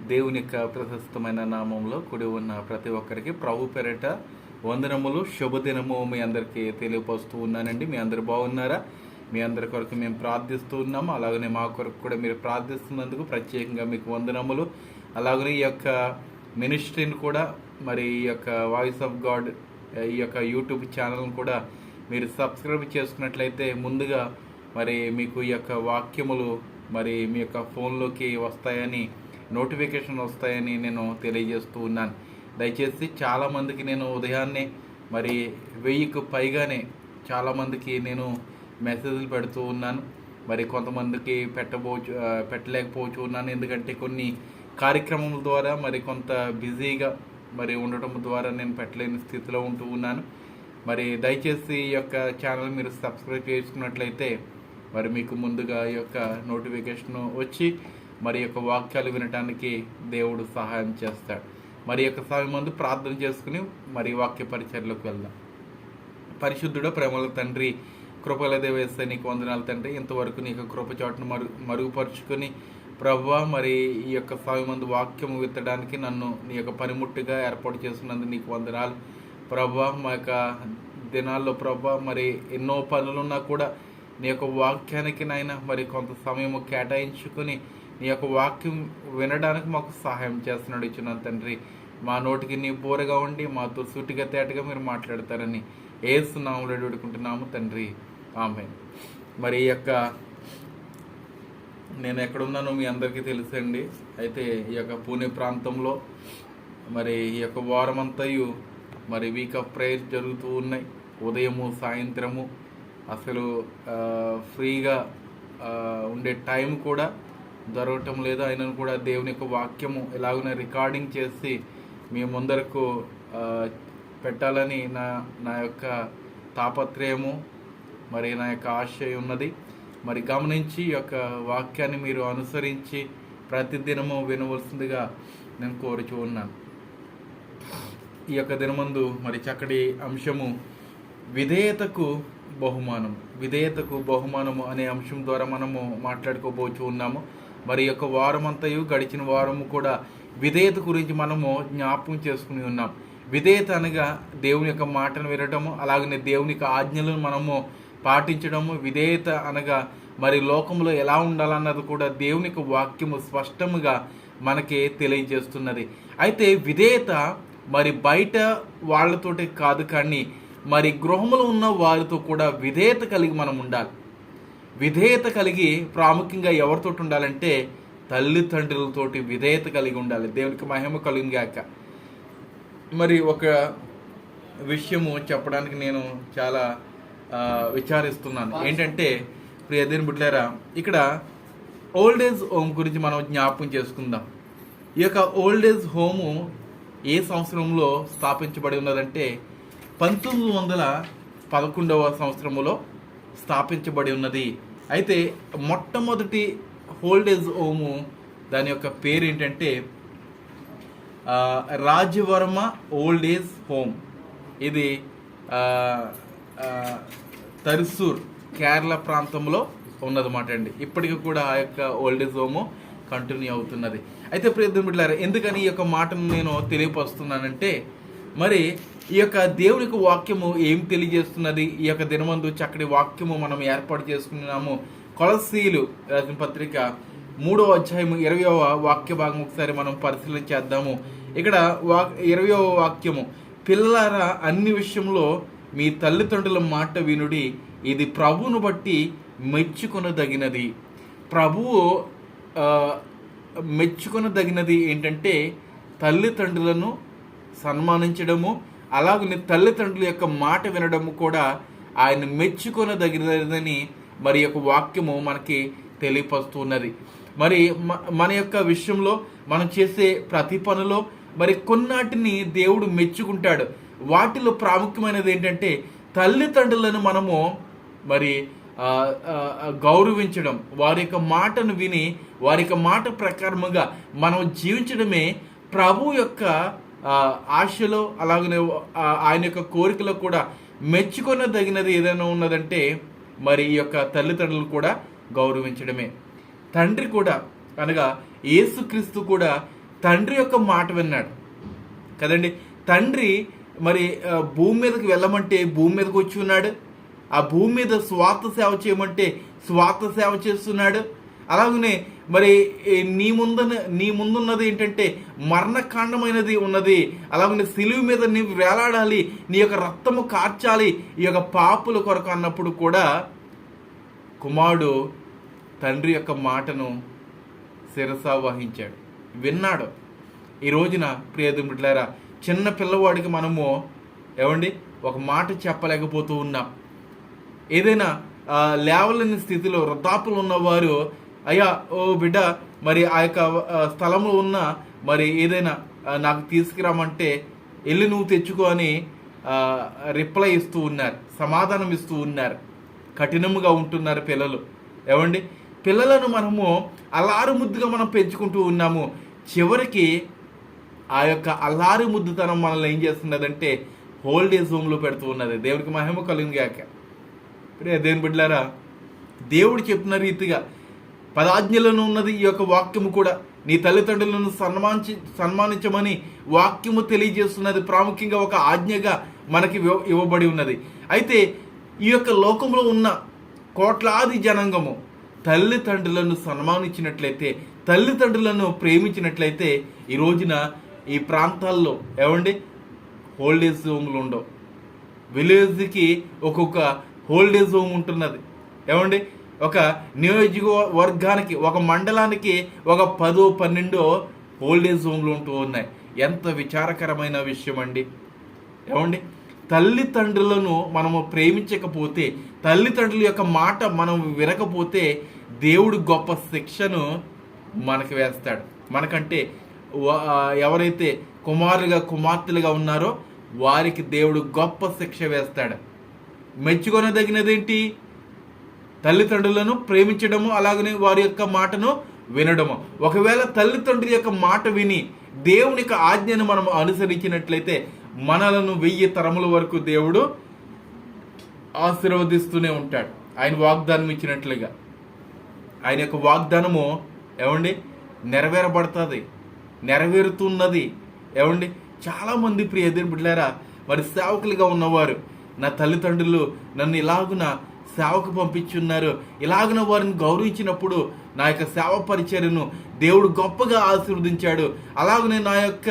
దేవుని యొక్క ప్రశస్తమైన నామంలో కూడి ఉన్న ప్రతి ఒక్కరికి ప్రభు పేరిట వందనములు, శుభదినము మీ అందరికీ తెలియపరుస్తూ ఉన్నానండి. మీ అందరు బాగున్నారా? మీ అందరి కొరకు మేము ప్రార్థిస్తూ ఉన్నాము. అలాగనే మా కొరకు కూడా మీరు ప్రార్థిస్తున్నందుకు ప్రత్యేకంగా మీకు వందనములు. అలాగనే ఈ యొక్క మినిస్ట్రీని కూడా, మరి ఈ యొక్క వాయిస్ ఆఫ్ గాడ్ ఈ యొక్క యూట్యూబ్ ఛానల్ని కూడా మీరు సబ్స్క్రైబ్ చేసుకున్నట్లయితే ముందుగా మరి మీకు ఈ యొక్క వాక్యములు మరి మీ యొక్క ఫోన్లోకి వస్తాయని, నోటిఫికేషన్ వస్తాయని నేను తెలియజేస్తూ ఉన్నాను. దయచేసి చాలామందికి నేను ఉదయాన్నే మరి 1000కు పైగానే చాలామందికి నేను మెసేజ్లు పెడుతూ ఉన్నాను. మరి కొంతమందికి పెట్టలేకపోవచ్చు ఉన్నాను, ఎందుకంటే కొన్ని కార్యక్రమముల ద్వారా మరి కొంత బిజీగా మరి ఉండటం ద్వారా నేను పెట్టలేని స్థితిలో ఉంటూ ఉన్నాను. మరి దయచేసి ఈ యొక్క ఛానల్ మీరు సబ్స్క్రైబ్ చేసుకున్నట్లయితే మరి మీకు ముందుగా ఈ యొక్క నోటిఫికేషన్ వచ్చి మరి యొక్క వాక్యాలు వినటానికి దేవుడు సహాయం చేస్తాడు. మరి యొక్క సమయం ముందు ప్రార్థన చేసుకుని మరి వాక్య పరిచర్లకు వెళ్దాం. పరిశుద్ధుడ, ప్రేమల తండ్రి, కృపల దేవేస్తే నీకు వందనాలు తండ్రి. ఇంతవరకు నీకు కృప చాటును మరుగుపరుచుకొని ప్రభువా, మరి ఈ యొక్క సమయం ముందు వాక్యము విత్తడానికి నన్ను నీ యొక్క పనిముట్టుగా ఏర్పాటు చేస్తున్నందుకు నీకు వందనాలు ప్రభువా. మా యొక్క దినాల్లో ప్రభువా మరి ఎన్నో పనులున్నా కూడా నీ యొక్క వాక్యానికి నాయన మరి కొంత సమయము కేటాయించుకొని నీ యొక్క వాక్యం వినడానికి మాకు సహాయం చేస్తున్నాడు ఇచ్చిన తండ్రి. మా నోటికి నీ బోరగా ఉండి మాతో సూటిగా తేటగా మీరు మాట్లాడతారని యేసు నామములో వేడుకుంటున్నాము తండ్రి, ఆమేన్. మరి ఈ యొక్క నేను ఎక్కడున్నానో మీ అందరికీ తెలుసండి. అయితే ఈ యొక్క పూణే ప్రాంతంలో మరి ఈ యొక్క వారం అంతయు మరి వీక్ ఆఫ్ ప్రేయర్ జరుగుతూ ఉన్నాయి. ఉదయము సాయంత్రము అసలు ఫ్రీగా ఉండే టైం కూడా దొరకటం లేదు. అయినను కూడా దేవుని యొక్క వాక్యము ఎలాగైనా రికార్డింగ్ చేసి మీ ముందరకు పెట్టాలని నా యొక్క తాపత్రయము, మరి నా యొక్క ఆశయం ఉన్నది. మరి గమనించి ఈ యొక్క వాక్యాన్ని మీరు అనుసరించి ప్రతిదినము వినవలసిందిగా నేను కోరుచూ ఉన్నాను. ఈ యొక్క దినమందు మరి చక్కటి అంశము విధేయతకు బహుమానము అనే అంశం ద్వారా మనము మాట్లాడుకోబోచు ఉన్నాము. మరి యొక్క వారం అంతయు గడిచిన వారము కూడా విధేయత గురించి మనము జ్ఞాపకం చేసుకుని ఉన్నాం. విధేయత అనగా దేవుని యొక్క మాటను వినటము, అలాగనే దేవుని యొక్క ఆజ్ఞలను మనము పాటించడము. విధేయత అనగా మరి లోకంలో ఎలా ఉండాలన్నది కూడా దేవుని యొక్క వాక్యము స్పష్టముగా మనకి తెలియజేస్తున్నది. అయితే విధేయత మరి బయట వాళ్ళతోటి కాదు, కానీ మరి గృహంలో ఉన్న వారితో కూడా విధేయత కలిగి మనం ఉండాలి. విధేయత కలిగి ప్రాముఖ్యంగా ఎవరితో ఉండాలంటే తల్లిదండ్రులతోటి విధేయత కలిగి ఉండాలి. దేవునికి మహిమ కలిగాక. మరి ఒక విషయము చెప్పడానికి నేను చాలా విచారిస్తున్నాను. ఏంటంటే ప్రియ దేవుని బిడ్డలారా, ఇక్కడ ఓల్డ్ ఏజ్ హోమ్ గురించి మనం జ్ఞాపకం చేసుకుందాం. ఈ యొక్క ఓల్డ్ ఏజ్ హోము ఏ సంవత్సరంలో స్థాపించబడి ఉన్నదంటే 1911వ సంవత్సరంలో స్థాపించబడి ఉన్నది. అయితే మొట్టమొదటి ఓల్డ్ ఏజ్ హోము దాని యొక్క పేరు ఏంటంటే రాజవర్మ ఓల్డ్ ఏజ్ హోమ్. ఇది తరిసూర్, కేరళ ప్రాంతంలో ఉన్నదన్నమాట అండి. ఇప్పటికీ కూడా ఆ యొక్క ఓల్డ్ ఏజ్ హోము కంటిన్యూ అవుతున్నది. అయితే ప్రియమైన బిడ్డలారా, ఎందుకని ఈ యొక్క మాటను నేను తెలియపరుస్తున్నానంటే, మరి ఈ యొక్క దేవుని యొక్క వాక్యము ఏం తెలియజేస్తున్నది. ఈ యొక్క దినమందు చక్కటి వాక్యము మనం ఏర్పాటు చేసుకున్నాము. కొలస్సీలు రాసిన పత్రిక 3వ అధ్యాయము 20వ వాక్య భాగం ఒకసారి మనం పరిశీలన చేద్దాము. ఇక్కడ 20వ వాక్యము, పిల్లలారా అన్ని విషయంలో మీ తల్లిదండ్రుల మాట వినుడి, ఇది ప్రభువును బట్టి మెచ్చుకొనదగినది. ప్రభువు మెచ్చుకొనదగినది ఏంటంటే తల్లిదండ్రులను సన్మానించడము, అలాగనే తల్లిదండ్రుల యొక్క మాట వినడము కూడా ఆయన మెచ్చుకొనదగినదని మరి యొక్క వాక్యము మనకి తెలియపరుస్తున్నది. మరి మన యొక్క విషయంలో మనం చేసే ప్రతి పనిలో మరి కొన్నాటిని దేవుడు మెచ్చుకుంటాడు. వాటిలో ప్రాముఖ్యమైనది ఏంటంటే తల్లిదండ్రులను మనము మరి గౌరవించడం, వారి యొక్క మాటను విని వారి యొక్క మాట ప్రకారముగా మనం జీవించడమే ప్రభు యొక్క ఆశలో, అలాగనే ఆయన యొక్క కోరికలో కూడా మెచ్చుకొనదగినది ఏదైనా ఉన్నదంటే మరి ఈ యొక్క తల్లిదండ్రులు కూడా గౌరవించడమే. తండ్రి కూడా అనగా యేసుక్రీస్తు కూడా తండ్రి యొక్క మాట విన్నాడు కదండి. తండ్రి మరి భూమి మీదకి వెళ్ళమంటే భూమి మీదకి వచ్చి ఉన్నాడు. ఆ భూమి మీద స్వార్థ సేవ చేయమంటే స్వార్థ సేవ చేస్తున్నాడు. అలాగనే మరి నీ ముందున్నది ఏంటంటే మరణకాండమైనది ఉన్నది. అలాగనే సిలువ మీద నీవు వేలాడాలి, నీ యొక్క రక్తము కార్చాలి ఈ యొక్క పాపుల కొరకు అన్నప్పుడు కూడా కుమారుడు తండ్రి యొక్క మాటను శిరస వహించాడు, విన్నాడు. ఈ రోజున ప్రియదేవుని బిడ్డలారా, చిన్న పిల్లవాడికి మనము ఏమండి ఒక మాట చెప్పలేకపోతూ ఉన్నాం. ఏదైనా లేవలేని స్థితిలో వృద్ధాపులు ఉన్నవారు, అయ్యా ఓ బిడ్డ మరి ఆ యొక్క స్థలంలో ఉన్న మరి ఏదైనా నాకు తీసుకురామంటే వెళ్ళి నువ్వు తెచ్చుకో అని రిప్లై ఇస్తూ ఉన్నారు, సమాధానం ఇస్తూ ఉన్నారు. కఠినముగా ఉంటున్నారు పిల్లలు. ఏమండి పిల్లలను మనము అల్లారు ముద్దుగా మనం పెంచుకుంటూ ఉన్నాము. చివరికి ఆ యొక్క అల్లారు ముద్దుతనం మనల్ని ఏం చేస్తున్నదంటే ఓల్డేజ్ హోమ్లో పెడుతూ ఉన్నది. దేవుడికి మహిమ కలుగుగాక. దేవుని బిడ్డలారా, దేవుడు చెప్పిన రీతిగా 10 ఆజ్ఞలను ఉన్నది ఈ యొక్క వాక్యము కూడా. నీ తల్లిదండ్రులను సన్మానించమని వాక్యము తెలియజేస్తున్నది. ప్రాముఖ్యంగా ఒక ఆజ్ఞగా మనకి ఇవ్వబడి ఉన్నది. అయితే ఈ యొక్క లోకంలో ఉన్న కోట్లాది జనాంగము తల్లిదండ్రులను సన్మానించినట్లయితే, తల్లిదండ్రులను ప్రేమించినట్లయితే ఈ రోజున ఈ ప్రాంతాల్లో ఏమండి ఓల్డేజ్ హోమ్లు ఉండవు. విలేజ్కి ఒక్కొక్క ఓల్డేజ్ హోమ్ ఉంటున్నది. ఏమండి ఒక నియోజకవర్గానికి, ఒక మండలానికి ఒక 10-12 ఓల్డేజ్ హోమ్లు ఉంటూ ఉన్నాయి. ఎంత విచారకరమైన విషయం అండి. ఏమండి తల్లిదండ్రులను మనము ప్రేమించకపోతే, తల్లిదండ్రుల యొక్క మాట మనం వినకపోతే దేవుడు గొప్ప శిక్షను మనకు వేస్తాడు. మనకంటే ఎవరైతే కుమార్తెలుగా ఉన్నారో వారికి దేవుడు గొప్ప శిక్ష వేస్తాడు. మెచ్చుకొనదగినదేంటి? తల్లిదండ్రులను ప్రేమించడము, అలాగనే వారి యొక్క మాటను వినడము. ఒకవేళ తల్లిదండ్రుల యొక్క మాట విని దేవుని యొక్క ఆజ్ఞను మనం అనుసరించినట్లయితే మనలను 1000 తరముల వరకు దేవుడు ఆశీర్వదిస్తూనే ఉంటాడు. ఆయన వాగ్దానం ఇచ్చినట్లుగా ఆయన యొక్క వాగ్దానము ఏమండి నెరవేరబడుతుంది, నెరవేరుతున్నది. ఏమండి చాలామంది ప్రియ దేవుని బిడ్డలారా, మరి సేవకులుగా ఉన్నవారు, నా తల్లిదండ్రులు నన్ను ఇలాగున సేవకు పంపించున్నారు, ఇలాగున వారిని గౌరవించినప్పుడు నా యొక్క సేవ పరిచర్యను దేవుడు గొప్పగా ఆశీర్వదించాడు, అలాగనే నా యొక్క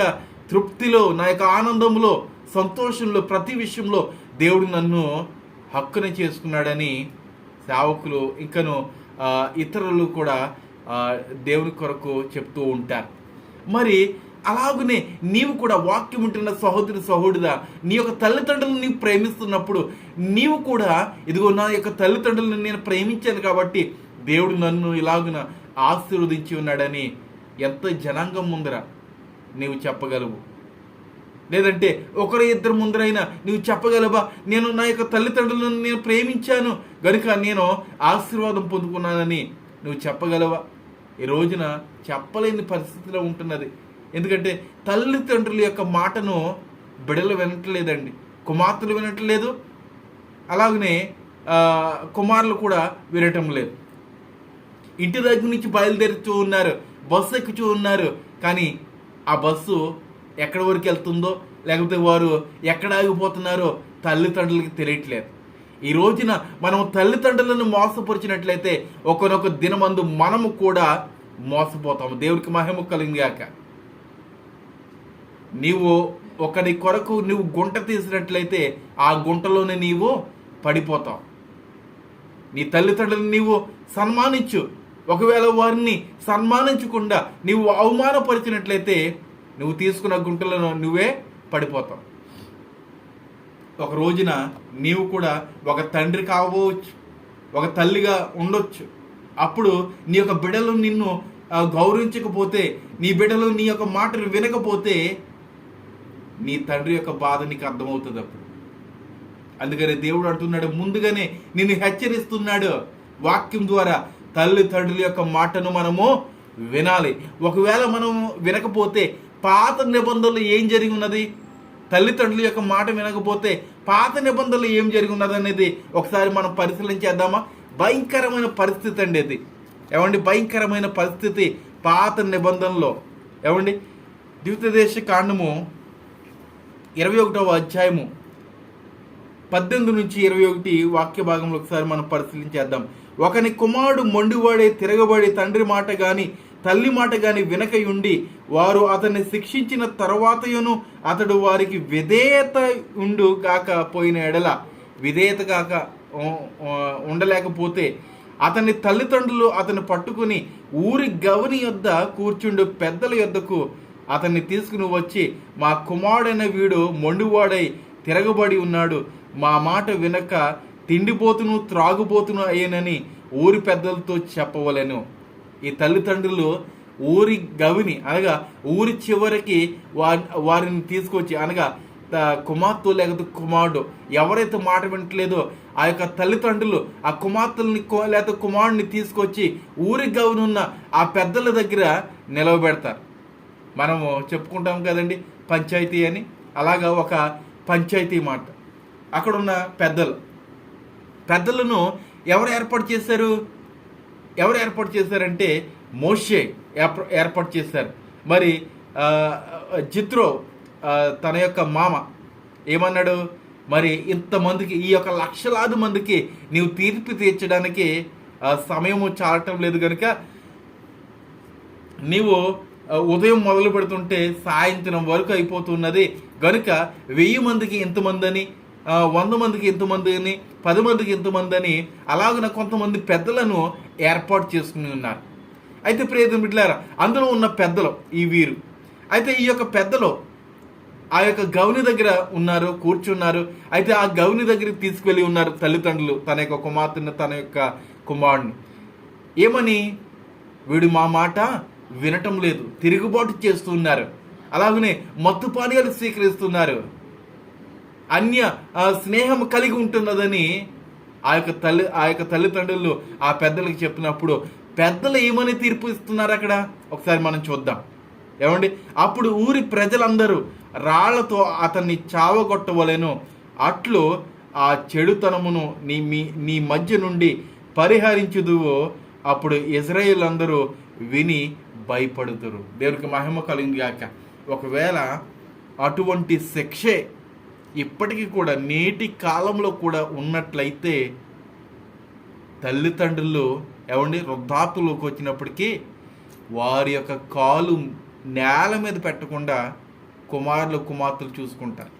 తృప్తిలో, నా యొక్క ఆనందంలో, సంతోషంలో, ప్రతి విషయంలో దేవుడు నన్ను హక్కున చేసుకున్నాడని సేవకులు ఇంకను ఇతరులు కూడా దేవుని కొరకు చెప్తూ ఉంటారు. మరి అలాగనే నీవు కూడా వాక్యం ఉంటున్న సహోదరుడా, నీ యొక్క తల్లిదండ్రులను నీవు ప్రేమిస్తున్నప్పుడు నీవు కూడా ఇదిగో నా యొక్క తల్లిదండ్రులను నేను ప్రేమించాను కాబట్టి దేవుడు నన్ను ఇలాగున ఆశీర్వదించి ఉన్నాడని ఎంత జనాంగం ముందర నీవు చెప్పగలవు. లేదంటే 1-2 ముందరైనా నీవు చెప్పగలవా, నేను నా యొక్క తల్లిదండ్రులను నేను ప్రేమించాను గనుక నేను ఆశీర్వాదం పొందుకున్నానని నువ్వు చెప్పగలవా? ఈ రోజున చెప్పలేని పరిస్థితిలో ఉంటున్నది. ఎందుకంటే తల్లిదండ్రుల యొక్క మాటను బిడలు వినట్లేదండి, కుమార్తెలు వినట్లేదు, అలాగనే కుమారులు కూడా వినటం లేదు. ఇంటి దగ్గర నుంచి బయలుదేరుతూ ఉన్నారు, బస్సు ఎక్కుతూ ఉన్నారు, కానీ ఆ బస్సు ఎక్కడి వరకు వెళ్తుందో లేకపోతే వారు ఎక్కడ ఆగిపోతున్నారో తల్లిదండ్రులకి తెలియట్లేదు. ఈ రోజున మనం తల్లిదండ్రులను మోసపరిచినట్లయితే ఒకనొక దినమందు మనము కూడా మోసపోతాము. దేవుడికి మహిమ కలుగుగాక. నీవు ఒకరి కొరకు నువ్వు గుంట తీసినట్లయితే ఆ గుంటలోనే నీవు పడిపోతావు. నీ తల్లిదండ్రులను నీవు సన్మానించు. ఒకవేళ వారిని సన్మానించకుండా నీవు అవమానపరిచినట్లయితే నువ్వు తీసుకున్న గుంటలను నువ్వే పడిపోతావు. ఒక రోజున నీవు కూడా ఒక తండ్రి కావచ్చు, ఒక తల్లిగా ఉండొచ్చు. అప్పుడు నీ యొక్క బిడ్డలు నిన్ను గౌరవించకపోతే, నీ బిడ్డలు నీ యొక్క మాటలు వినకపోతే నీ తండ్రి యొక్క బాధ నీకు అర్థమవుతుంది. అప్పుడు అందుకని దేవుడు అంటున్నాడు, ముందుగానే నిన్ను హెచ్చరిస్తున్నాడు వాక్యం ద్వారా. తల్లిదండ్రుల యొక్క మాటను మనము వినాలి. ఒకవేళ మనం వినకపోతే పాత నిబంధనలు ఏం జరిగి ఉన్నది, తల్లిదండ్రుల యొక్క మాట వినకపోతే పాత నిబంధనలు ఏం జరిగి ఉన్నది అనేది ఒకసారి మనం పరిశీలించేద్దామా? భయంకరమైన పరిస్థితి అండి అది. ఏమండి భయంకరమైన పరిస్థితి పాత నిబంధనలో. ఏమండి ద్వితీయోపదేశ కాండము 21వ అధ్యాయము 18 నుంచి 21 వాక్య భాగంలో ఒకసారి మనం పరిశీలించేద్దాం. ఒకని కుమారుడు మొండివాడే తిరగబడి తండ్రి మాట గాని తల్లి మాట గాని వినకయుండి వారు అతన్ని శిక్షించిన తర్వాతయును అతడు వారికి విధేయత ఉండు గాక పోయిన ఎడల విధేయత గాక ఉండలేకపోతే అతని తల్లిదండ్రులు అతన్ని పట్టుకుని ఊరి గవని యొద్ద కూర్చుండు పెద్దల యొద్దకు అతన్ని తీసుకుని వచ్చి, మా కుమారుడైన వీడు మొండివాడై తిరగబడి ఉన్నాడు, మా మాట వినక తిండిపోతును త్రాగుపోతును అయ్యేనని ఊరి పెద్దలతో చెప్పవలెను. ఈ తల్లిదండ్రులు ఊరి గవిని అనగా ఊరి చివరికి వారిని తీసుకొచ్చి అనగా కుమార్తె లేకపోతే కుమారుడు ఎవరైతే మాట వినట్లేదో ఆ యొక్క తల్లిదండ్రులు ఆ కుమార్తెల్ని లేకపోతే కుమారుడిని తీసుకొచ్చి ఊరి గవినున్న ఆ పెద్దల దగ్గర నిలవబెడతారు. మనము చెప్పుకుంటాం కదండి పంచాయతీ అని. అలాగా ఒక పంచాయతీ మాట. అక్కడున్న పెద్దలను ఎవరు ఏర్పాటు చేశారంటే మోషే ఏర్పాటు చేశారు. మరి జిత్రో తన యొక్క మామ ఏమన్నాడు, మరి ఇంతమందికి ఈ యొక్క లక్షలాది మందికి నీవు తీర్పు తీర్చడానికి సమయము చాలటం లేదు కనుక నీవు ఉదయం మొదలు పెడుతుంటే సాయంత్రం వరకు అయిపోతున్నది కనుక 1000 మందికి ఇంతమంది అని 100 మందికి ఇంతమంది అని 10 మందికి ఇంతమంది అని అలాగన కొంతమంది పెద్దలను ఏర్పాటు చేసుకుని ఉన్నారు. అయితే ప్రియమైన బిడ్డలారా, అందులో ఉన్న పెద్దలు ఈ వీరు. అయితే ఈ యొక్క పెద్దలు ఆ యొక్క గౌని దగ్గర ఉన్నారు, కూర్చున్నారు. అయితే ఆ గౌని దగ్గరికి తీసుకువెళ్ళి ఉన్నారు తల్లిదండ్రులు తన యొక్క కుమార్తెను తన యొక్క కుమారుడిని. ఏమని, వీడు మా మాట వినటం లేదు, తిరుగుబాటు చేస్తున్నారు, అలాగనే మత్తు పానీయాలు స్వీకరిస్తున్నారు, అన్య స్నేహం కలిగి ఉంటున్నదని ఆ యొక్క తల్లిదండ్రులు ఆ పెద్దలకు చెప్పినప్పుడు పెద్దలు ఏమని తీర్పు ఇస్తున్నారు అక్కడ ఒకసారి మనం చూద్దాం. ఏమండి, అప్పుడు ఊరి ప్రజలందరూ రాళ్లతో అతన్ని చావగొట్టవలెను, అట్లు ఆ చెడుతనమును నీ మధ్య నుండి పరిహరించుదువో అప్పుడు ఇజ్రాయేల్ అందరూ విని భయపడుతురు. దేవునికి మహిమ కలిగింది గాక. ఒకవేళ అటువంటి శిక్షే ఇప్పటికీ కూడా నేటి కాలంలో కూడా ఉన్నట్లయితే తల్లిదండ్రులు ఏమండి వృద్ధాప్యంలోకి వచ్చినప్పటికీ వారి యొక్క కాలు నేల మీద పెట్టకుండా కుమార్తెలు చూసుకుంటారు.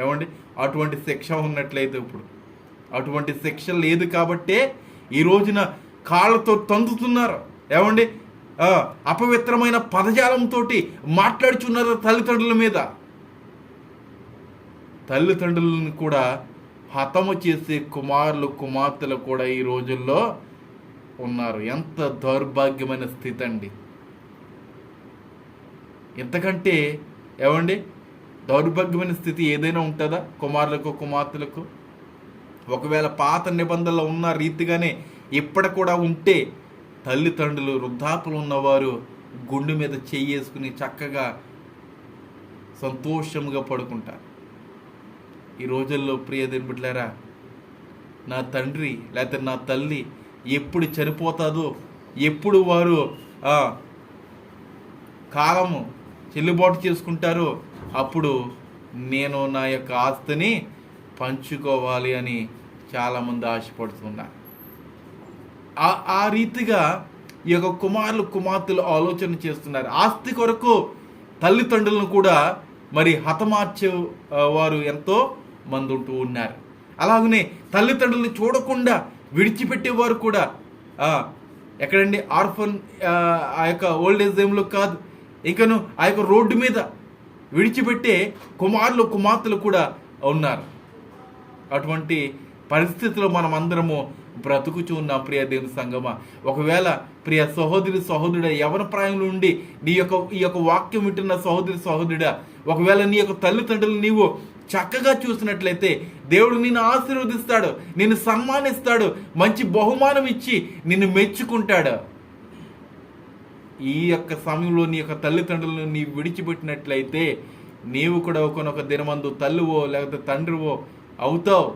ఏమండి, అటువంటి శిక్ష ఉన్నట్లయితే ఇప్పుడు అటువంటి శిక్ష లేదు కాబట్టే ఈ రోజున కాళ్ళతో తందుతున్నారు. ఏమండి, అపవిత్రమైన పదజాలంతో మాట్లాడుచున్నారు తల్లిదండ్రుల మీద. తల్లిదండ్రులను కూడా హతము చేసే కుమార్తెలు కూడా ఈ రోజుల్లో ఉన్నారు. ఎంత దౌర్భాగ్యమైన స్థితి అండి. ఇంతకంటే ఏమండి దౌర్భాగ్యమైన స్థితి ఏదైనా ఉంటుందా కుమార్తెలకు? ఒకవేళ పాత నిబంధనలు ఉన్న రీతిగానే ఇప్పటి కూడా ఉంటే తల్లిదండ్రులు వృద్ధాప్యులు ఉన్నవారు గుండె మీద చెయ్యేసుకుని చక్కగా సంతోషంగా పడుకుంటారు. ఈ రోజుల్లో ప్రియ బిడ్డలారా, నా తండ్రి లేకపోతే నా తల్లి ఎప్పుడు చనిపోతాదో, ఎప్పుడు వారు కాలము చెల్లుబాటు చేసుకుంటారో అప్పుడు నేను నా యొక్క ఆస్తిని పంచుకోవాలి అని చాలామంది ఆశపడుతున్నారు. ఆ రీతిగా ఈ యొక్క కుమార్తెలు ఆలోచన చేస్తున్నారు. ఆస్తి కొరకు తల్లిదండ్రులను కూడా మరి హతమార్చే వారు ఎంతో మంది ఉంటూ ఉన్నారు. అలాగనే తల్లిదండ్రులను చూడకుండా విడిచిపెట్టేవారు కూడా ఎక్కడండి ఆర్ఫన్ ఆ యొక్క ఓల్డ్ ఏజ్ హోమ్లో కాదు, ఇంకను ఆ యొక్క రోడ్డు మీద విడిచిపెట్టే కుమార్తెలు కూడా ఉన్నారు. అటువంటి పరిస్థితిలో మనం అందరము బ్రతుకుచూ ఉన్నాం ప్రియ దేవుని సంగమా. ఒకవేళ ప్రియ సహోదరుడా యవన ప్రాయంలో ఉండి ఈ యొక్క వాక్యం వింటున్న సహోదరుడా, ఒకవేళ నీ యొక్క తల్లిదండ్రులు నీవు చక్కగా చూసినట్లయితే దేవుడు నిన్ను ఆశీర్వదిస్తాడు, నిన్ను సన్మానిస్తాడు, మంచి బహుమానం ఇచ్చి నిన్ను మెచ్చుకుంటాడు. ఈ యొక్క సమయంలో నీ యొక్క తల్లిదండ్రులను నీవు విడిచిపెట్టినట్లయితే నీవు కూడా ఒకనొక దినమందు తల్లివో లేకపోతే తండ్రివో అవుతావు.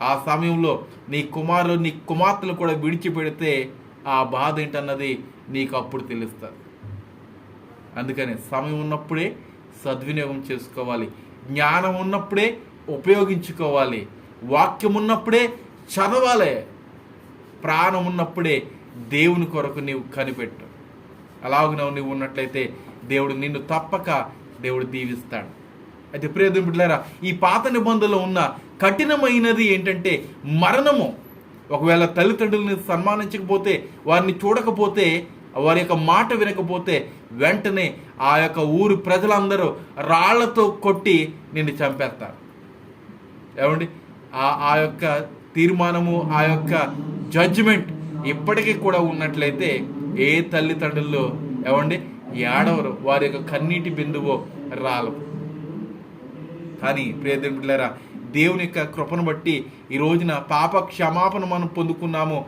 ఆ సమయంలో నీ కుమార్తెలు కూడా విడిచిపెడితే ఆ బాధ ఏంటన్నది నీకు అప్పుడు తెలుస్తుంది. అందుకని సమయం ఉన్నప్పుడే సద్వినియోగం చేసుకోవాలి, జ్ఞానం ఉన్నప్పుడే ఉపయోగించుకోవాలి, వాక్యం ఉన్నప్పుడే చదవాలి, ప్రాణం ఉన్నప్పుడే దేవుని కొరకు నీవు కనిపెట్టు. అలాగున నువ్వు ఉన్నట్లయితే దేవుడు నిన్ను తప్పక దేవుడు దీవిస్తాడు. అయితే ప్రియ దేవుని బిడ్డలారా, ఈ పాత నిబంధనలో ఉన్న కఠినమైనది ఏంటంటే మరణము. ఒకవేళ తల్లిదండ్రులని సన్మానించకపోతే, వారిని చూడకపోతే, వారి యొక్క మాట వినకపోతే వెంటనే ఆ యొక్క ఊరు ప్రజలందరూ రాళ్లతో కొట్టి నిన్ను చంపేస్తారు. ఏమండి, ఆ యొక్క తీర్మానము, ఆ యొక్క జడ్జిమెంట్ ఇప్పటికీ కూడా ఉన్నట్లయితే ఏ తల్లిదండ్రులు ఏమండి ఏడవరు, వారి యొక్క కన్నీటి బిందువు రాలవు. కానీ ప్రియ దేవుని బిడ్డలారా, దేవుని యొక్క కృపను బట్టి ఈ రోజున పాప క్షమాపణ మనం పొందుకున్నాము.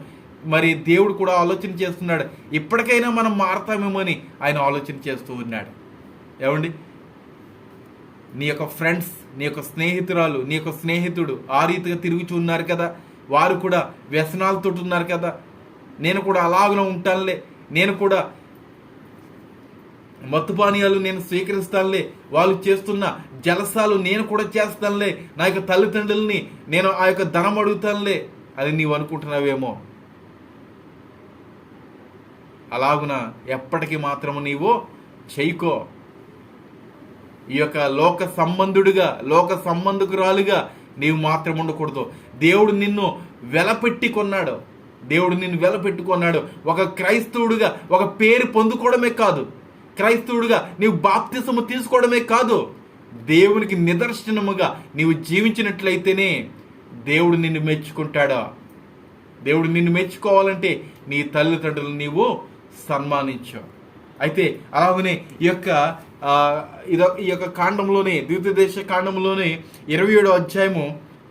మరి దేవుడు కూడా ఆలోచన చేస్తున్నాడు, ఇప్పటికైనా మనం మారతామేమో అని ఆయన ఆలోచన చేస్తూ ఉన్నాడు. ఏమండి, నీ యొక్క ఫ్రెండ్స్, నీ యొక్క స్నేహితురాలు, నీ యొక్క స్నేహితుడు ఆ రీతిగా తిరుగుతూ ఉన్నారు కదా, వారు కూడా వ్యసనాలతో ఉన్నారు కదా, నేను కూడా అలాగనే ఉంటానులే, నేను కూడా మత్తుపానీయాలు నేను స్వీకరిస్తానులే, వాళ్ళు చేస్తున్న జలసాలు నేను కూడా చేస్తానులే, నా యొక్క తల్లిదండ్రులని నేను ఆ యొక్క ధనం అడుగుతానులే అని నీవు అనుకుంటున్నావేమో. అలాగున ఎప్పటికీ మాత్రము నీవు చేయకో. ఈ యొక్క లోక సంబంధకురాలుగా నీవు మాత్రం ఉండకూడదు. దేవుడు నిన్ను వెలపెట్టుకున్నాడు. ఒక క్రైస్తవుడిగా ఒక పేరు పొందుకోవడమే కాదు, క్రైస్తవుడిగా నీవు బాప్తిసము తీసుకోవడమే కాదు, దేవునికి నిదర్శనముగా నీవు జీవించినట్లయితేనే దేవుడు నిన్ను మెచ్చుకుంటాడా. దేవుడు నిన్ను మెచ్చుకోవాలంటే నీ తల్లిదండ్రులు నీవు సన్మానించు. అయితే అలాగనే ఈ యొక్క కాండంలోనే, ద్వితీయోపదేశ కాండంలోనే 27వ అధ్యాయము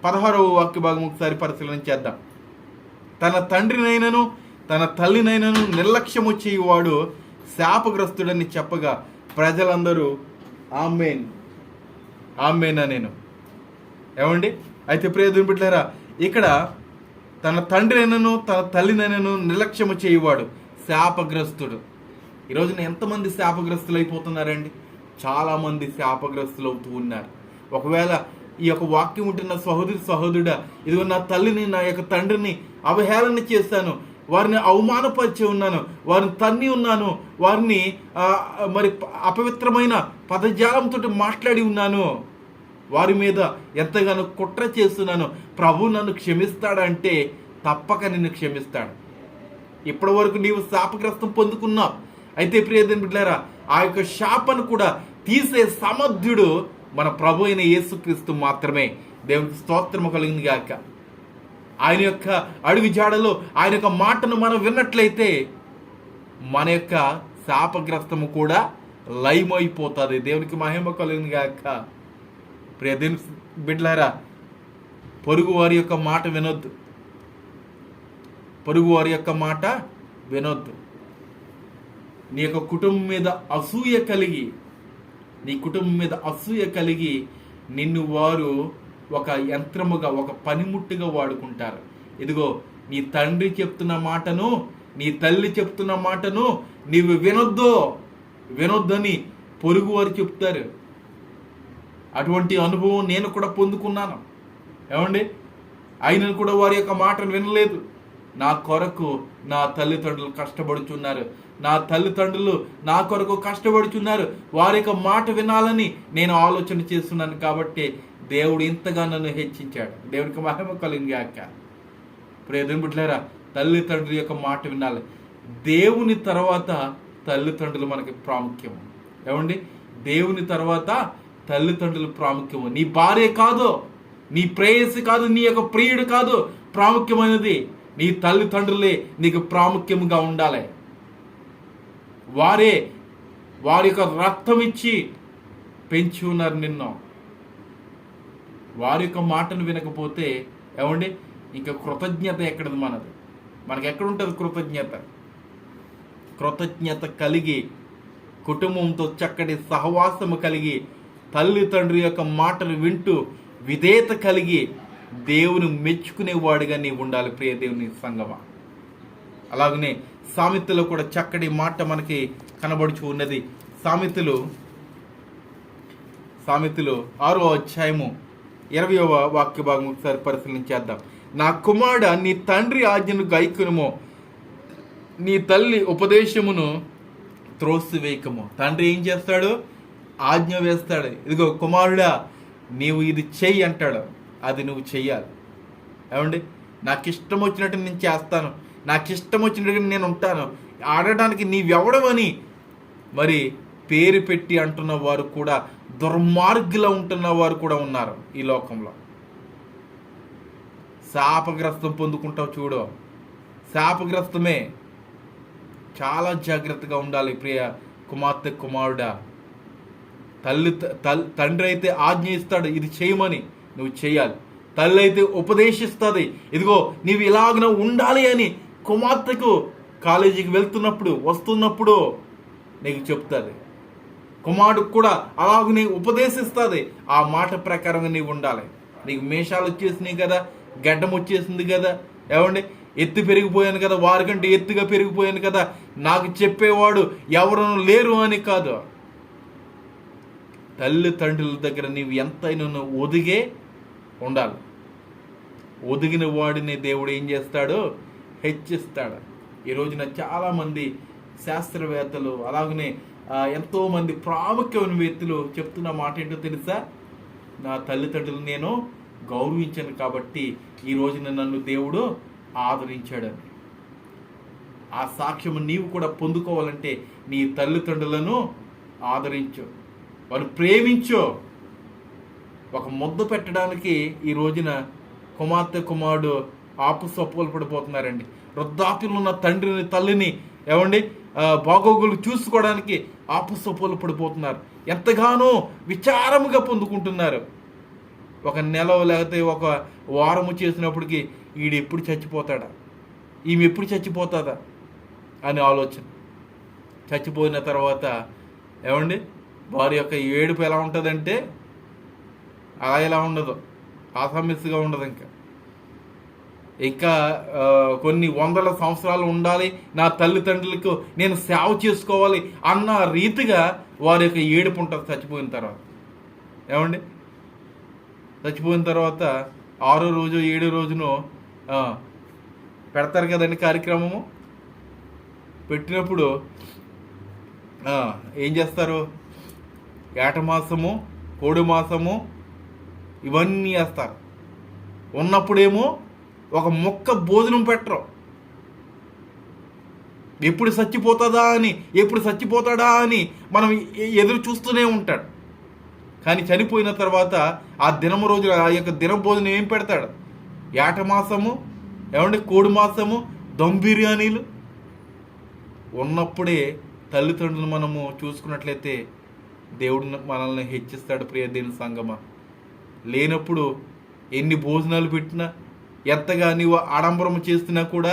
16వ వాక్య భాగం ఒకసారి పరిశీలన చేద్దాం. తన తండ్రినైనను తన తల్లినైనను నిర్లక్ష్యము చేయువాడు శాపగ్రస్తుడని చెప్పగా ప్రజలందరూ ఆమేన్ ఆమేన్ అనేను. ఏమండి, అయితే ప్రియ దేవుని బిడ్డలారా, ఇక్కడ తన తండ్రినైనను తన తల్లినైనను నిర్లక్ష్యము చేయువాడు శాపగ్రస్తుడు. ఈరోజున ఎంతమంది శాపగ్రస్తులు అయిపోతున్నారండి? చాలామంది శాపగ్రస్తులు అవుతూ ఉన్నారు. ఒకవేళ ఈ యొక్క వాక్యం ఉంటున్న సహోదరుడా, ఇదిగో నా తల్లిని, నా యొక్క తండ్రిని అవహేళన చేశాను, వారిని అవమానపరిచి ఉన్నాను, వారిని తన్ని ఉన్నాను, వారిని మరి అపవిత్రమైన పదజాలంతో మాట్లాడి ఉన్నాను, వారి మీద ఎంతగానో కుట్ర చేస్తున్నాను, ప్రభు నన్ను క్షమిస్తాడంటే తప్పక నిన్ను క్షమిస్తాడు. ఇప్పటి వరకు నీవు శాపగ్రస్తం పొందుకున్నావు. అయితే ప్రియ దేవుని బిడ్డలారా, ఆ యొక్క శాపను కూడా తీసే సమర్థుడు మన ప్రభు అయిన యేసుక్రీస్తు మాత్రమే. దేవునికి స్తోత్రము కలిగింది గాక. ఆయన యొక్క అడుగు జాడలో ఆయన యొక్క మాటను మనం విన్నట్లయితే మన యొక్క శాపగ్రస్తము కూడా లయమైపోతుంది. దేవునికి మహిమ కలిగింది గాక. ప్రియ దేవుని బిడ్డలారా, పొరుగు వారి యొక్క మాట వినొద్దు, నీ యొక్క కుటుంబం మీద అసూయ కలిగి నిన్ను వారు ఒక యంత్రముగా, ఒక పనిముట్టుగా వాడుకుంటారు. ఇదిగో నీ తండ్రి చెప్తున్న మాటను, నీ తల్లి చెప్తున్న మాటను నీవు వినొద్దని పొరుగు వారు చెప్తారు. అటువంటి అనుభవం నేను కూడా పొందుకున్నాను. ఏమండి, అయినను కూడా వారి యొక్క మాటను వినలేదు. నా కొరకు నా తల్లిదండ్రులు కష్టపడుచున్నారు, నా కొరకు కష్టపడుచున్నారు, వారి యొక్క మాట వినాలని నేను ఆలోచన చేస్తున్నాను. కాబట్టి దేవుడు ఇంతగా నన్ను హెచ్చించాడు. దేవునికి మహిమ కలిగాక. ప్రియ దేవుని బిడ్డలారా, తల్లిదండ్రుల యొక్క మాట వినాలి. దేవుని తర్వాత తల్లిదండ్రులు మనకి ప్రాముఖ్యము. ఏమండి, దేవుని తర్వాత తల్లిదండ్రులు ప్రాముఖ్యము. నీ భార్య కాదు, నీ ప్రేయసి కాదు, నీ యొక్క ప్రియుడు కాదు ప్రాముఖ్యమైనది, నీ తల్లిదండ్రులే నీకు ప్రాముఖ్యముగా ఉండాలి. వారి యొక్క రక్తం ఇచ్చి పెంచి ఉన్నారు నిన్ను. వారి యొక్క మాటను వినకపోతే ఏమండి, ఇంకా కృతజ్ఞత ఎక్కడది? మనకి ఎక్కడుంటుంది కృతజ్ఞత కలిగి, కుటుంబంతో చక్కటి సహవాసము కలిగి, తల్లిదండ్రి యొక్క మాటలు వింటూ విధేయత కలిగి దేవుని మెచ్చుకునేవాడిగా నీవు ఉండాలి. ప్రియ దేవుని సంగమా, అలాగనే సామెతలో కూడా చక్కటి మాట మనకి కనబడుచు ఉన్నది. సామెతలు 6వ అధ్యాయము 20వ వాక్య భాగం ఒకసారి పరిశీలించేద్దాం. నా కుమారుడ, నీ తండ్రి ఆజ్ఞను గైకొనుము, నీ తల్లి ఉపదేశమును త్రోసివేయకము. తండ్రి ఏం చేస్తాడు? ఆజ్ఞ వేస్తాడు. ఇదిగో కుమారుడా, నీవు ఇది చెయ్యి అంటాడు, అది నువ్వు చెయ్యాలి. ఏమండి, నాకు ఇష్టం వచ్చినట్టు నేను చేస్తాను, నాకు ఇష్టం వచ్చినట్టు నేను ఉంటాను, ఆడటానికి నీవెవడవని మరి పేరు పెట్టి అంటున్న వారు కూడా, దుర్మార్గులా ఉంటున్న వారు కూడా ఉన్నారు ఈ లోకంలో. శాపగ్రస్తం పొందుకుంటావు చూడు, శాపగ్రస్తమే. చాలా జాగ్రత్తగా ఉండాలి ప్రియ కుమార్తె, కుమారుడా. తండ్రి అయితే ఆజ్ఞ ఇస్తాడు, ఇది చేయమని, నువ్వు చేయాలి. తల్లి అయితే ఉపదేశిస్తుంది, ఇదిగో నీవు ఇలాగ ఉండాలి అని. కుమార్తెకు కాలేజీకి వెళ్తున్నప్పుడు వస్తున్నప్పుడు నీకు చెప్తుంది. కుమారుడికి కూడా అలాగనే ఉపదేశిస్తుంది. ఆ మాట ప్రకారంగా నీవు ఉండాలి. నీకు మీసాలు వచ్చేసినాయి కదా, గడ్డం వచ్చేసింది కదా, ఏమండి ఎత్తు పెరిగిపోయాను కదా, వారికంటే ఎత్తుగా పెరిగిపోయాను కదా, నాకు చెప్పేవాడు ఎవరు లేరు అని కాదు. తల్లిదండ్రుల దగ్గర నీవు ఎంతైనా ఒదిగే ఉండాలి. ఒదిగిన వాడిని దేవుడు ఏం చేస్తాడు? హెచ్చిస్తాడు. ఈ రోజున చాలామంది శాస్త్రవేత్తలు, అలాగనే ఎంతోమంది ప్రాముఖ్యమైన వ్యక్తులు చెప్తున్న మాట ఏంటో తెలుసా? నా తల్లిదండ్రులు నేను గౌరవించాను కాబట్టి ఈ రోజున నన్ను దేవుడు ఆదరించాడని. ఆ సాక్ష్యం నీవు కూడా పొందుకోవాలంటే నీ తల్లిదండ్రులను ఆదరించు, వారు ప్రేమించు. ఒక ముద్ద పెట్టడానికి ఈ రోజున కుమార్తె, కుమారుడు ఆపుసొప్పులు పడిపోతున్నారండి. వృద్ధాప్యంలో ఉన్న తండ్రిని, తల్లిని ఏమండి బాగోగులు చూసుకోవడానికి ఆపుసొప్పులు పడిపోతున్నారు. ఎంతగానో విచారముగా పొందుకుంటున్నారు. ఒక నెల లేకపోతే ఒక వారము చేసినప్పటికీ ఈడు ఎప్పుడు చచ్చిపోతాడా, ఈమె ఎప్పుడు చచ్చిపోతుందా అని ఆలోచన. చచ్చిపోయిన తర్వాత ఏమండి వారి యొక్క ఏడుపు ఎలా ఉంటుందంటే అలా ఎలా ఉండదు, ఆసామిస్గా ఉండదు. ఇంకా కొన్ని వందల సంవత్సరాలు ఉండాలి, నా తల్లిదండ్రులకు నేను సేవ చేసుకోవాలి అన్న రీతిగా వారి యొక్క ఏడుపు ఉంటుంది చచ్చిపోయిన తర్వాత. ఏమండి చచ్చిపోయిన తర్వాత 6వ రోజు 7వ రోజును పెడతారు కదండి కార్యక్రమము. పెట్టినప్పుడు ఏం చేస్తారు? ఏట మాసము, కోడి మాసము ఇవన్నీ వేస్తారు. ఉన్నప్పుడేమో ఒక మొక్క భోజనం పెట్టరు. ఎప్పుడు చచ్చిపోతుందా అని, ఎప్పుడు చచ్చిపోతాడా అని మనం ఎదురు చూస్తూనే ఉంటాడు. కానీ చనిపోయిన తర్వాత ఆ దినము రోజు ఆ యొక్క దిన భోజనం ఏం పెడతాడు? ఏట మాసము, ఏమంటే కోడి మాసము, దమ్ బిర్యానీలు. ఉన్నప్పుడే తల్లిదండ్రులు మనము చూసుకున్నట్లయితే దేవుడు మనల్ని హెచ్చిస్తాడు ప్రియ దేవుని సంగమా. లేనప్పుడు ఎన్ని భోజనాలు పెట్టినా, ఎంతగా నీవు ఆడంబరం చేస్తున్నా కూడా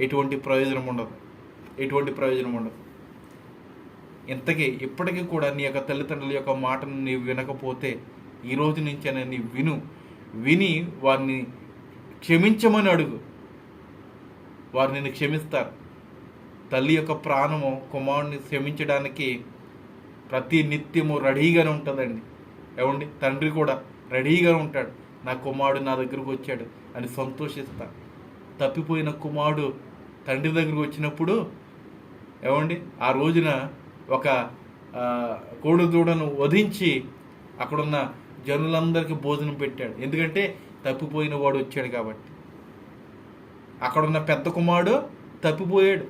ఎటువంటి ప్రయోజనం ఉండదు. ఇంతకీ ఇప్పటికీ కూడా నీ యొక్క తల్లిదండ్రుల యొక్క మాటను నీవు వినకపోతే ఈ రోజు నుంచైనా నీ విని వారిని క్షమించమని అడుగు. వారు నిన్ను క్షమిస్తారు. తల్లి యొక్క ప్రాణము కుమారుడిని క్షమించడానికి ప్రతి నిత్యము రెడీగానే ఉంటుందండి. ఏమండి తండ్రి కూడా రెడీగా ఉంటాడు. నా కుమారుడు నా దగ్గరకు వచ్చాడు అని సంతోషిస్తా. తప్పిపోయిన కుమారుడు తండ్రి దగ్గరకు వచ్చినప్పుడు ఏమండి ఆ రోజున ఒక కోడిదూడను వధించి అక్కడున్న జనులందరికీ భోజనం పెట్టాడు. ఎందుకంటే తప్పిపోయిన వాడు వచ్చాడు కాబట్టి. అక్కడున్న పెద్ద కుమారుడు తప్పిపోయాడు.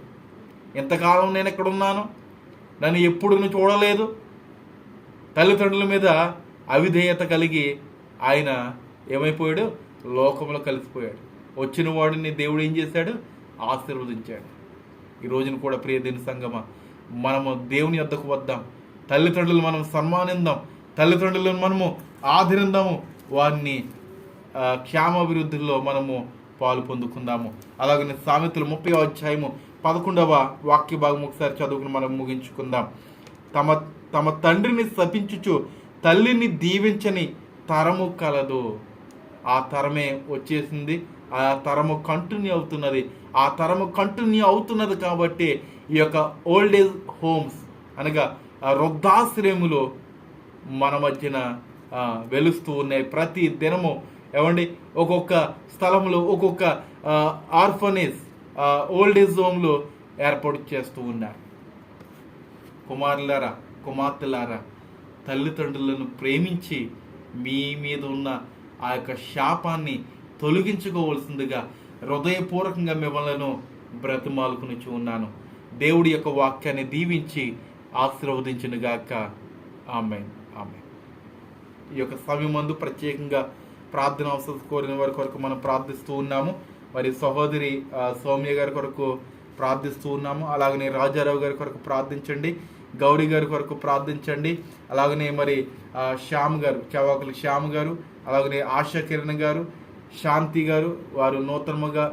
ఎంతకాలం నేను ఎక్కడున్నాను, నన్ను ఎప్పుడు చూడలేదు. తల్లిదండ్రుల మీద అవిధేయత కలిగి ఆయన ఏమైపోయాడు? లోకంలో కలిసిపోయాడు. వచ్చిన వాడిని దేవుడు ఏం చేశాడు? ఆశీర్వదించాడు. ఈ రోజున కూడా ప్రియ దేవుని సంగమా, మనము దేవుని యొద్దకు వద్దాం. తల్లిదండ్రులు మనం సన్మానిద్దాం, తల్లిదండ్రులను మనము ఆదరిద్దాము, వారిని క్షేమాభివృద్ధిలో మనము పాలు పొందుకుందాము. అలాగే సామెతలు 30వ అధ్యాయము 11వ వాక్య భాగం ఒకసారి చదువుకుని మనం ముగించుకుందాం. తమ తండ్రిని శపించుచు తల్లిని దీవించని తరము కలదు. ఆ తరమే వచ్చేసింది, ఆ తరము కంటిన్యూ అవుతున్నది కాబట్టి ఈ యొక్క ఓల్డ్ ఏజ్ హోమ్స్ అనగా వృద్ధాశ్రయములో మన మధ్యన వెలుస్తూ ఉన్నాయి. ప్రతి దినము ఏమండి ఒక్కొక్క స్థలంలో ఒక్కొక్క ఆర్ఫనేజ్, ఓల్డ్ ఏజ్ హోమ్లో ఏర్పాటు చేస్తూ ఉన్నారు. కుమారులారా, కుమార్తెలారా, తల్లిదండ్రులను ప్రేమించి మీ మీద ఉన్న ఆ యొక్క శాపాన్ని తొలగించుకోవాల్సిందిగా హృదయపూర్వకంగా మిమ్మల్ని బ్రతిమాలుకునిచ్చి ఉన్నాను. దేవుడి యొక్క వాక్యాన్ని దీవించి ఆశీర్వదించునుగాక. ఆమేన్, ఆమేన్. ఈ యొక్క సమయమందు ప్రత్యేకంగా ప్రార్థన అవసరం కోరిన వారి కొరకు మనం ప్రార్థిస్తూ ఉన్నాము. మరి సహోదరి సౌమ్య గారి కొరకు ప్రార్థిస్తూ ఉన్నాము. అలాగనే రాజారావు గారి కొరకు ప్రార్థించండి, గౌరీ గారి కొరకు ప్రార్థించండి. అలాగనే మరి శ్యామ్ గారు, చవాకుల శ్యామ్ గారు, అలాగనే ఆశా కిరణ్ గారు, శాంతి గారు, వారు నూతనముగా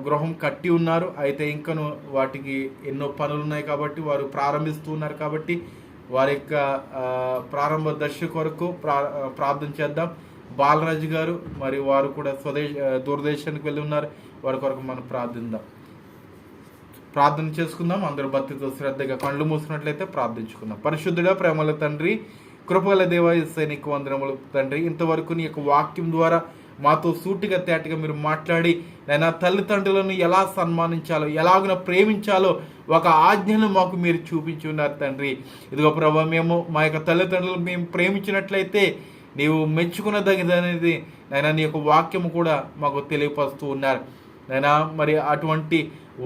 గృహం కట్టి ఉన్నారు. అయితే ఇంకను వాటికి ఎన్నో పనులు ఉన్నాయి కాబట్టి వారు ప్రారంభిస్తూ ఉన్నారు. కాబట్టి వారి యొక్క ప్రారంభ దశ కొరకు ప్రార్థన చేద్దాం. బాలరాజు గారు మరి వారు కూడా దూరదేశానికి వెళ్ళి ఉన్నారు. వారి కొరకు మనం ప్రార్థన చేసుకుందాం. అందరూ భక్తితో శ్రద్ధగా కళ్ళు మూసినట్లయితే ప్రార్థించుకుందాం. పరిశుద్ధుడా, ప్రేమల తండ్రి, కృపగల దేవా, యేసయ్య నీకు వందనములు తండ్రి. ఇంతవరకు నీ యొక్క వాక్యం ద్వారా మాతో సూటిగా తేటగా మీరు మాట్లాడి నేను తల్లిదండ్రులను ఎలా సన్మానించాలో, ఎలాగున ప్రేమించాలో ఒక ఆజ్ఞను మాకు మీరు చూపించి ఉన్నారు తండ్రి. ఇదిగో ప్రభా, మేము మా యొక్క తల్లిదండ్రులను మేము ప్రేమించినట్లయితే నీవు మెచ్చుకున్నదగినది నైనా నీ యొక్క వాక్యము కూడా మాకు తెలియపరుస్తూ ఉన్నారు నైనా. మరి అటువంటి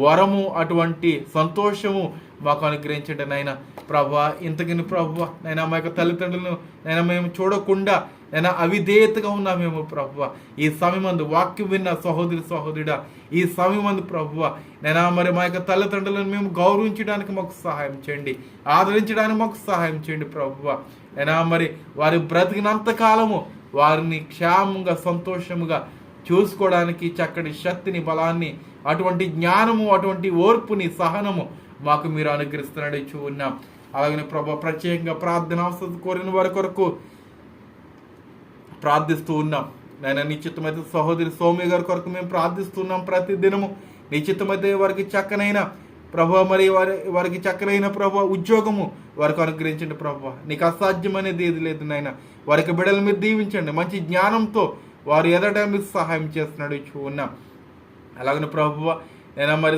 వరము, అటువంటి సంతోషము మాకు అనుగ్రహించండి నైనా. ప్రభా, ఇంతకని ప్రభా నైనా మా యొక్క తల్లిదండ్రులను నైనా మేము చూడకుండా నైనా అవిధేయతగా ఉన్నామేమో ప్రభువా. ఈ సమయమందు వాక్యం విన్న సహోదరుడా, ఈ సమయమందు ప్రభువా నైనా మరి మా యొక్క తల్లిదండ్రులను మేము గౌరవించడానికి మాకు సహాయం చేయండి, ఆదరించడానికి మాకు సహాయం చేయండి ప్రభువా. నైనా మరి వారి బ్రతికినంత కాలము వారిని క్షేమంగా, సంతోషముగా చూసుకోవడానికి చక్కటి శక్తిని, బలాన్ని, అటువంటి జ్ఞానము, అటువంటి ఓర్పుని, సహనము మాకు మీరు అనుగ్రహిస్తున్నట్టు ఉన్నాం. అలాగనే ప్రభా, ప్రత్యేకంగా ప్రార్థన అవసరం కోరిన వారి కొరకు ప్రార్థిస్తూ ఉన్నాం నైనా. నిశ్చితమైతే సహోదరి సౌమ్య గారి కొరకు మేము ప్రార్థిస్తున్నాం. ప్రతి దినము నిశ్చితమైతే వారికి చక్కనైన ప్రభా, మరి వారికి చక్కనైన ప్రభా ఉద్యోగము వారికి అనుగ్రహించండి ప్రభా. నీకు అసాధ్యమనేది ఏది లేదు నాయన. వారికి బిడ్డలు మీరు దీవించండి. మంచి జ్ఞానంతో వారు ఎదట మీరు సహాయం చేస్తున్నాడు ఉన్నాం. అలాగనే ప్రభువా నైనా మరి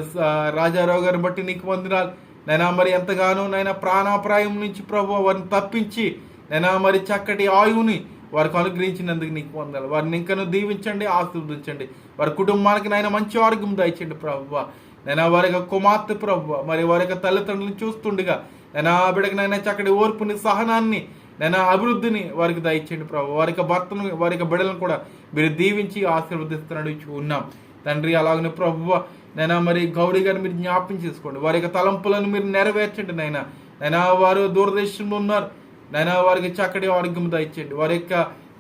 రాజారావు గారిని బట్టి నీకు వందనాలు నైనా. మరి ఎంతగానో నైనా ప్రాణాప్రాయం నుంచి ప్రభువా వారిని తప్పించి నైనా మరి చక్కటి ఆయువుని వారికి అనుగ్రహించినందుకు నీకు వందనాలు. వారిని ఇంకనూ దీవించండి, ఆశీర్వదించండి. వారి కుటుంబానికి నైనా మంచి ఆరోగ్యం దయచండి ప్రభువా. నైనా వారి యొక్క కుమార్తె ప్రభువా, మరి వారి యొక్క తల్లిదండ్రులను చూస్తుండగా నైనా బిడ్డకి నైనా చక్కటి ఓర్పుని, సహనాన్ని, నైనా అభివృద్ధిని వారికి దయచేయండి ప్రభు. వారి యొక్క భర్తను, వారి యొక్క బిడ్డలను కూడా మీరు దీవించి ఆశీర్వదిస్తున్నాడు ఉన్నాం తండ్రి. అలాగనే ప్రభువా నైనా మరి గౌరీ గారిని మీరు జ్ఞాపకం చేసుకోండి. వారి యొక్క తలంపులను మీరు నెరవేర్చండి నైనా. నైనా వారు దూరదేశంలో ఉన్నారు నైనా, వారికి చక్కటి ఆరోగ్యం దయచేయండి. వారి యొక్క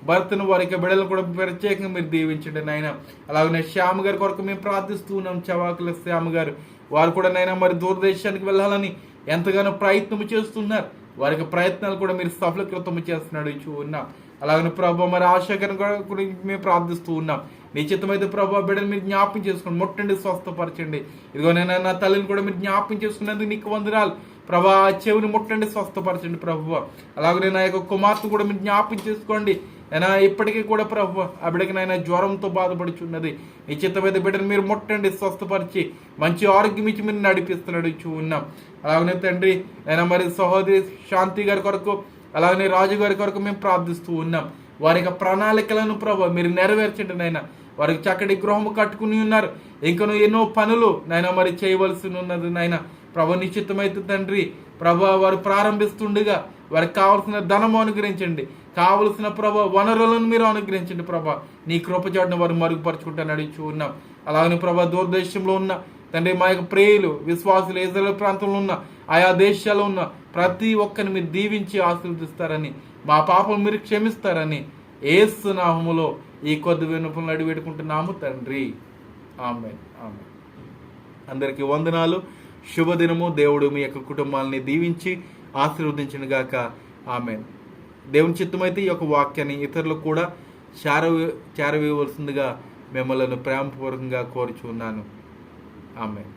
భర్తను, వారి యొక్క బిడ్డలను కూడా ప్రత్యేకంగా మీరు దీవించండి నాయన. అలాగనే శ్యామ గారి కొరకు మేము ప్రార్థిస్తూ ఉన్నాం. చవాకుల శ్యామ గారు వారు కూడా నైనా మరి దూరదేశానికి వెళ్ళాలని ఎంతగానో ప్రయత్నం చేస్తున్నారు. వారికి ప్రయత్నాలు కూడా మీరు సఫలీకృతం చేస్తున్నాడు ఉన్నాం. అలాగనే ప్రభు మరి ఆశాకరణ గురించి మేము ప్రార్థిస్తూ ఉన్నాం. నిశ్చితమైతే ప్రభు బిడ్డలు మీరు జ్ఞాపకం చేసుకోండి, ముట్టండి, స్వస్థపరచండి. ఇదిగో నేను నా తల్లిని కూడా మీరు జ్ఞాపకం చేసుకున్నందుకు నీకు వందనాలు ప్రభా. చెవిని ముట్టండి, స్వస్థపరచండి ప్రభు. అలాగే నా యొక్క కుమార్తె కూడా మీరు జ్ఞాపకం చేసుకోండి అయినా. ఇప్పటికీ కూడా ప్రభు ఆ బిడ్డకి నైనా జ్వరంతో బాధపడుచున్నది. నిశ్చితమైతే బిడ్డను మీరు ముట్టండి, స్వస్థపరిచి మంచి ఆరోగ్యం ఇచ్చి మీరు నడిపిస్తున్నాడు ఉన్నాం. అలాగనే తండ్రి అయినా మరి సహోదరి శాంతి గారి కొరకు, అలాగనే రాజు గారి కొరకు మేము ప్రార్థిస్తూ ఉన్నాం. వారి యొక్క ప్రణాళికలను ప్రభు మీరు నెరవేర్చండి నైనా. వారికి చక్కటి గృహము కట్టుకుని ఉన్నారు. ఇంకనూ ఎన్నో పనులు నైనా మరి చేయవలసి ఉన్నది నాయన. ప్రభు నిశ్చితమైతే తండ్రి ప్రభు వారు ప్రారంభిస్తుండగా వారికి కావలసిన ధనము అనుగ్రహించండి, కావలసిన ప్రభు వనరులను మీరు అనుగ్రహించండి ప్రభా. నీ కృపచాటును వారు మరుగుపరుచుకుంటా నడిచి ఉన్నాం. అలాగనే ప్రభా దూరదేశంలో ఉన్న తండ్రి మా యొక్క ప్రియులు, విశ్వాసులు, ఇజ్రాయెల్ ప్రాంతంలో ఉన్న ఆయా దేశాల్లో ఉన్న ప్రతి ఒక్కరిని మీరు దీవించి ఆశీర్వదిస్తారని, మా పాపం మీరు క్షమిస్తారని యేసు నామములో ఈ కొద్ది విన్నపములు అడిగి పెట్టుకుంటున్నాము తండ్రి. ఆమేన్, ఆమేన్. అందరికీ వందనాలు, శుభదినము. దేవుడు మీ యొక్క కుటుంబాలని దీవించి ఆశీర్వదించిన గాక. ఆమేన్. దేవుని చిత్తమైతే ఈ యొక్క వాక్యాన్ని ఇతరులకు కూడా చేరవేయవలసిందిగా మిమ్మల్ని ప్రేమపూర్వకంగా కోరుచున్నాను. ఆమేన్.